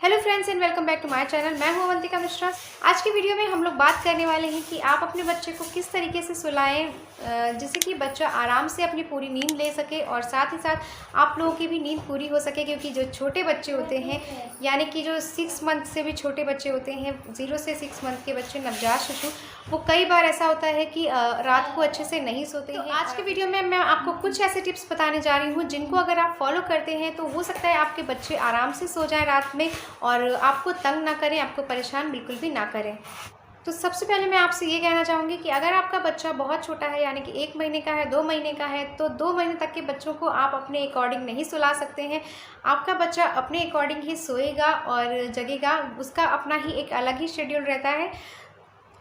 Hello friends and welcome back to my channel. मैं हूं अवंतिका मिश्रा। आज की वीडियो में हम लोग बात करने वाले हैं कि आप अपने बच्चे को किस तरीके से सुलाएं जिससे कि बच्चा आराम से अपनी पूरी नींद ले सके और साथ ही साथ आप लोगों की भी नींद पूरी हो सके। क्योंकि जो छोटे बच्चे होते हैं यानी कि जो 6 मंथ से भी छोटे बच्चे होते हैं, 0 से 6 मंथ के बच्चे, नवजात शिशु, वो कई बार ऐसा होता है कि रात को अच्छे से नहीं सोते हैं। आज की वीडियो में मैं आपको कुछ ऐसे टिप्स बताने जा रही हूँ जिनको अगर आप फॉलो करते हैं तो हो सकता है आपके बच्चे आराम से सो जाएं रात में और आपको तंग ना करें, आपको परेशान बिल्कुल भी ना करें। तो सबसे पहले मैं आपसे ये कहना चाहूँगी कि अगर आपका बच्चा बहुत छोटा है यानी कि 1 महीने का है, 2 महीने का है, तो 2 महीने तक के बच्चों को आप अपने अकॉर्डिंग नहीं सुला सकते हैं। आपका बच्चा अपने अकॉर्डिंग ही सोएगा और जगेगा, उसका अपना ही एक अलग ही शेड्यूल रहता है।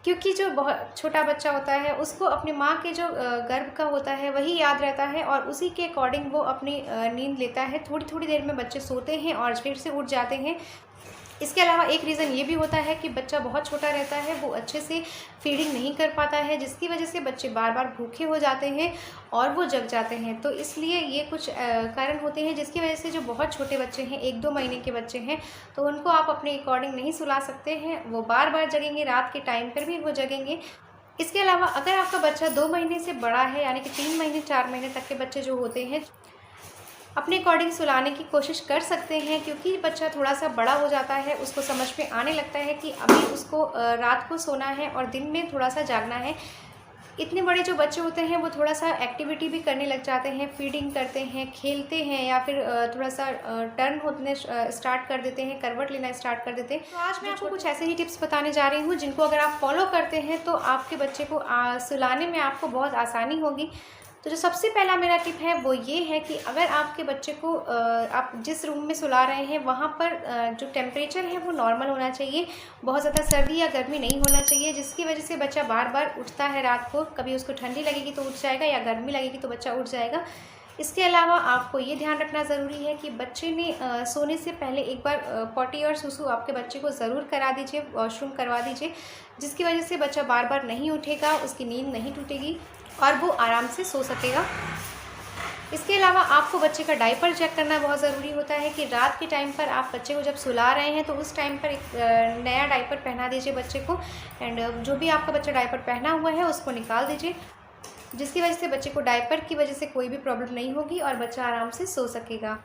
क्योंकि जो बहुत छोटा बच्चा होता है उसको अपनी माँ के जो गर्भ का होता है वही याद रहता है और उसी के अकॉर्डिंग वो अपनी नींद लेता है। थोड़ी थोड़ी देर में बच्चे सोते हैं और फिर से उठ जाते हैं। इसके अलावा एक रीज़न ये भी होता है कि बच्चा बहुत छोटा रहता है, वो अच्छे से फीडिंग नहीं कर पाता है, जिसकी वजह से बच्चे बार बार भूखे हो जाते हैं और वो जग जाते हैं। तो इसलिए ये कुछ कारण होते हैं जिसकी वजह से जो बहुत छोटे बच्चे हैं, 1-2 महीने के बच्चे हैं, तो उनको आप अपने अकॉर्डिंग नहीं सुला सकते हैं। वो बार बार जगेंगे, रात के टाइम पर भी वो जगेंगे। इसके अलावा अगर आपका बच्चा 2 महीने से बड़ा है यानी कि 3 महीने 4 महीने तक के बच्चे जो होते हैं, अपने अकॉर्डिंग सुलाने की कोशिश कर सकते हैं। क्योंकि बच्चा थोड़ा सा बड़ा हो जाता है, उसको समझ में आने लगता है कि अभी उसको रात को सोना है और दिन में थोड़ा सा जागना है। इतने बड़े जो बच्चे होते हैं वो थोड़ा सा एक्टिविटी भी करने लग जाते हैं, फीडिंग करते हैं, खेलते हैं या फिर थोड़ा सा टर्न होने स्टार्ट कर देते हैं, करवट लेना स्टार्ट कर देते हैं। तो आज मैं आपको कुछ ऐसे ही टिप्स बताने जा रही हूँ जिनको अगर आप फॉलो करते हैं तो आपके बच्चे को सुलाने में आपको बहुत आसानी होगी। तो जो सबसे पहला मेरा टिप है वो ये है कि अगर आपके बच्चे को आप जिस रूम में सुला रहे हैं वहाँ पर जो टेम्परेचर है वो नॉर्मल होना चाहिए। बहुत ज़्यादा सर्दी या गर्मी नहीं होना चाहिए जिसकी वजह से बच्चा बार बार उठता है रात को। कभी उसको ठंडी लगेगी तो उठ जाएगा या गर्मी लगेगी तो बच्चा उठ जाएगा। इसके अलावा आपको ये ध्यान रखना ज़रूरी है कि बच्चे ने सोने से पहले एक बार पॉटी और सुसु आपके बच्चे को ज़रूर करा दीजिए, वॉशरूम करवा दीजिए, जिसकी वजह से बच्चा बार बार नहीं उठेगा, उसकी नींद नहीं टूटेगी और वो आराम से सो सकेगा। इसके अलावा आपको बच्चे का डायपर चेक करना बहुत ज़रूरी होता है कि रात के टाइम पर आप बच्चे को जब सुला रहे हैं तो उस टाइम पर एक नया डायपर पहना दीजिए बच्चे को। एंड जो भी आपका बच्चा डायपर पहना हुआ है उसको निकाल दीजिए, जिसकी वजह से बच्चे को डायपर की वजह से कोई भी प्रॉब्लम नहीं होगी और बच्चा आराम से सो सकेगा।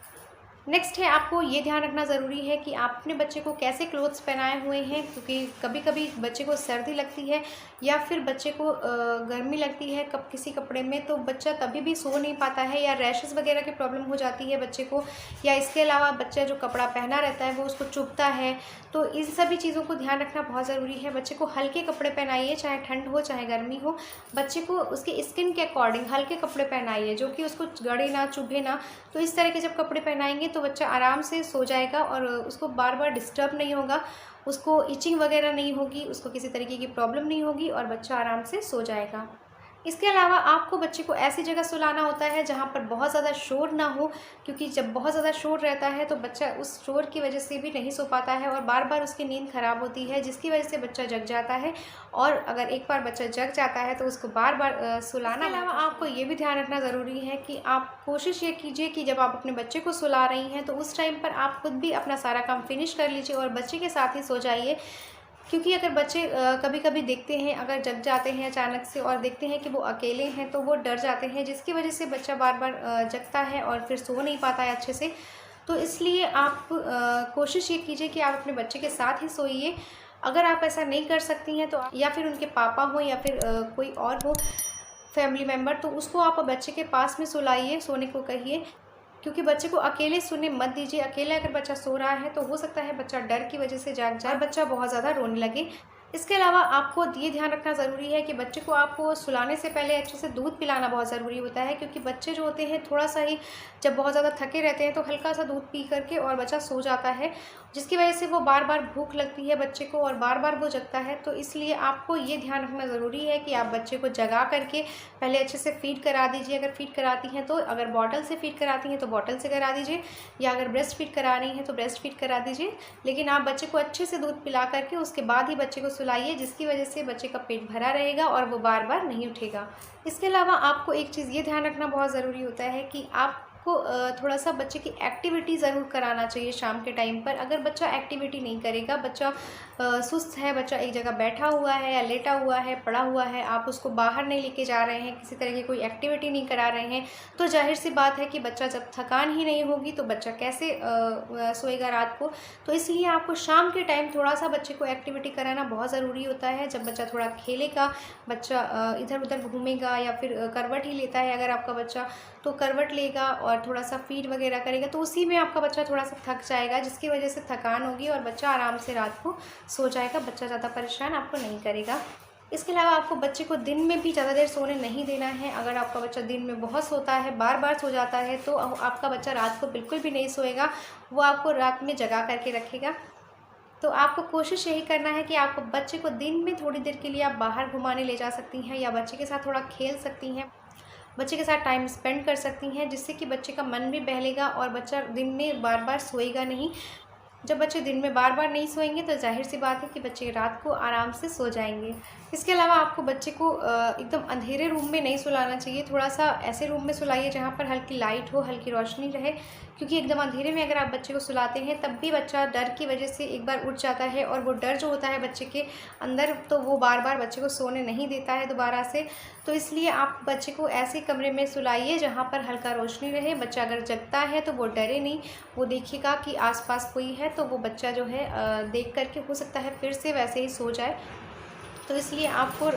नेक्स्ट है, आपको ये ध्यान रखना ज़रूरी है कि आप अपने बच्चे को कैसे क्लोथ्स पहनाए हुए हैं। क्योंकि कभी कभी बच्चे को सर्दी लगती है या फिर बच्चे को गर्मी लगती है किसी कपड़े में, तो बच्चा तभी भी सो नहीं पाता है या रैशेस वगैरह की प्रॉब्लम हो जाती है बच्चे को। या इसके अलावा बच्चा जो कपड़ा पहना रहता है वो उसको चुभता है। तो इन सभी चीज़ों को ध्यान रखना बहुत ज़रूरी है। बच्चे को हल्के कपड़े पहनाइए, चाहे ठंड हो चाहे गर्मी हो। बच्चे को उसके स्किन के अकॉर्डिंग हल्के कपड़े पहनाइए जो कि उसको गड़े ना, चुभे ना। तो इस तरह के जब कपड़े पहनाएंगे तो बच्चा आराम से सो जाएगा और उसको बार बार डिस्टर्ब नहीं होगा, उसको इचिंग वगैरह नहीं होगी, उसको किसी तरीके की प्रॉब्लम नहीं होगी और बच्चा आराम से सो जाएगा। इसके अलावा आपको बच्चे को ऐसी जगह सुलाना होता है जहाँ पर बहुत ज़्यादा शोर ना हो। क्योंकि जब बहुत ज़्यादा शोर रहता है तो बच्चा उस शोर की वजह से भी नहीं सो पाता है और बार बार उसकी नींद ख़राब होती है, जिसकी वजह से बच्चा जग जाता है। और अगर एक बार बच्चा जग जाता है तो उसको बार बार सुलाना। इसके अलावा आपको ये भी ध्यान रखना ज़रूरी है कि आप कोशिश ये कीजिए कि जब आप अपने बच्चे को सुला रही हैं तो उस टाइम पर आप खुद भी अपना सारा काम फिनिश कर लीजिए और बच्चे के साथ ही सो जाइए। क्योंकि अगर बच्चे कभी कभी देखते हैं, अगर जग जाते हैं अचानक से और देखते हैं कि वो अकेले हैं तो वो डर जाते हैं, जिसकी वजह से बच्चा बार बार जगता है और फिर सो नहीं पाता है अच्छे से। तो इसलिए आप कोशिश ये कीजिए कि आप अपने बच्चे के साथ ही सोइए। अगर आप ऐसा नहीं कर सकती हैं तो या फिर उनके पापा हो या फिर कोई और हो फैमिली मेम्बर, तो उसको आप बच्चे के पास में सुलाइए, सोने को कहिए। क्योंकि बच्चे को अकेले सोने मत दीजिए। अकेले अगर बच्चा सो रहा है तो हो सकता है बच्चा डर की वजह से जाग जाए, बच्चा बहुत ज़्यादा रोने लगे। इसके अलावा आपको ये ध्यान रखना ज़रूरी है कि बच्चे को आपको सुलाने से पहले अच्छे से दूध पिलाना बहुत ज़रूरी होता है। क्योंकि बच्चे जो होते हैं थोड़ा सा ही जब बहुत ज़्यादा थके रहते हैं तो हल्का सा दूध पी करके और बच्चा सो जाता है, जिसकी वजह से वो बार बार भूख लगती है बच्चे को और बार बार वो जगता है। तो इसलिए आपको ये ध्यान रखना ज़रूरी है कि आप बच्चे को जगा करके पहले अच्छे से फीड करा दीजिए। अगर फीड कराती हैं तो, अगर बॉटल से फीड कराती हैं तो बॉटल से करा दीजिए, या अगर ब्रेस्ट फीड करा रही हैं तो ब्रेस्ट फीड करा दीजिए। लेकिन आप बच्चे को अच्छे से दूध पिला करके उसके बाद ही बच्चे को सुलाइए, जिसकी वजह से बच्चे का पेट भरा रहेगा और वो बार बार नहीं उठेगा। इसके अलावा आपको एक चीज़ ये ध्यान रखना बहुत ज़रूरी होता है कि आप आपको थोड़ा सा बच्चे की एक्टिविटी ज़रूर कराना चाहिए शाम के टाइम पर। अगर बच्चा एक्टिविटी नहीं करेगा, बच्चा सुस्त है, बच्चा एक जगह बैठा हुआ है या लेटा हुआ है, पड़ा हुआ है, आप उसको बाहर नहीं लेके जा रहे हैं, किसी तरह की कोई एक्टिविटी नहीं करा रहे हैं, तो जाहिर सी बात है कि बच्चा जब थकान ही नहीं होगी तो बच्चा कैसे सोएगा रात को। तो इसलिए आपको शाम के टाइम थोड़ा सा बच्चे को एक्टिविटी कराना बहुत ज़रूरी होता है। जब बच्चा थोड़ा खेलेगा, बच्चा इधर उधर घूमेगा या फिर करवट ही लेता है अगर आपका बच्चा, तो करवट लेगा और थोड़ा सा फीड वगैरह करेगा, तो उसी में आपका बच्चा थोड़ा सा थक जाएगा, जिसकी वजह से थकान होगी और बच्चा आराम से रात को सो जाएगा। बच्चा ज़्यादा परेशान आपको नहीं करेगा। इसके अलावा आपको बच्चे को दिन में भी ज़्यादा देर सोने नहीं देना है। अगर आपका बच्चा दिन में बहुत सोता है, बार बार सो जाता है, तो आपका बच्चा रात को बिल्कुल भी नहीं सोएगा, वो आपको रात में जगा करके रखेगा। तो आपको कोशिश यही करना है कि आपको बच्चे को दिन में थोड़ी देर के लिए आप बाहर घुमाने ले जा सकती हैं या बच्चे के साथ थोड़ा खेल सकती हैं, बच्चे के साथ टाइम स्पेंड कर सकती हैं, जिससे कि बच्चे का मन भी बहलेगा और बच्चा दिन में बार बार सोएगा नहीं। जब बच्चे दिन में बार बार नहीं सोएंगे तो जाहिर सी बात है कि बच्चे रात को आराम से सो जाएंगे। इसके अलावा आपको बच्चे को एकदम अंधेरे रूम में नहीं सुलाना चाहिए। थोड़ा सा ऐसे रूम में सुलाइए जहाँ पर हल्की लाइट हो, हल्की रोशनी रहे, क्योंकि एकदम अंधेरे में अगर आप बच्चे को सुलाते हैं तब भी बच्चा डर की वजह से एक बार उठ जाता है, और वो डर जो होता है बच्चे के अंदर, तो वो बार बार बच्चे को सोने नहीं देता है दोबारा से। तो इसलिए आप बच्चे को ऐसे कमरे में सुलाइए जहाँ पर हल्का रोशनी रहे। बच्चा अगर जगता है तो वो डरे नहीं, वो देखेगा कि आसपास कोई है, तो वो बच्चा जो है देख करके हो सकता है फिर से वैसे ही सो जाए। तो इसलिए आपको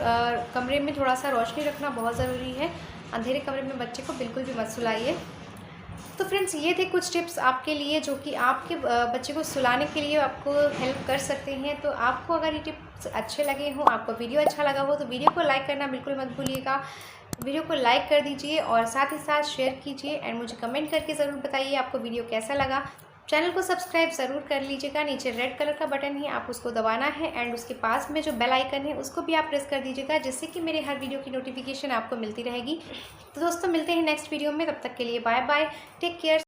कमरे में थोड़ा सा रोशनी रखना बहुत ज़रूरी है। अंधेरे कमरे में बच्चे को बिल्कुल भी मत सुलाइए। तो फ्रेंड्स, ये थे कुछ टिप्स आपके लिए जो कि आपके बच्चे को सुलाने के लिए आपको हेल्प कर सकते हैं। तो आपको अगर ये टिप्स अच्छे लगे हों, आपको वीडियो अच्छा लगा हो, तो वीडियो को लाइक करना बिल्कुल मत भूलिएगा। वीडियो को लाइक कर दीजिए और साथ ही साथ शेयर कीजिए एंड मुझे कमेंट करके ज़रूर बताइए आपको वीडियो कैसा लगा। चैनल को सब्सक्राइब ज़रूर कर लीजिएगा। नीचे रेड कलर का बटन है, आप उसको दबाना है एंड उसके पास में जो बेल आइकन है उसको भी आप प्रेस कर दीजिएगा, जिससे कि मेरे हर वीडियो की नोटिफिकेशन आपको मिलती रहेगी। तो दोस्तों, मिलते हैं नेक्स्ट वीडियो में, तब तक के लिए बाय बाय, टेक केयर।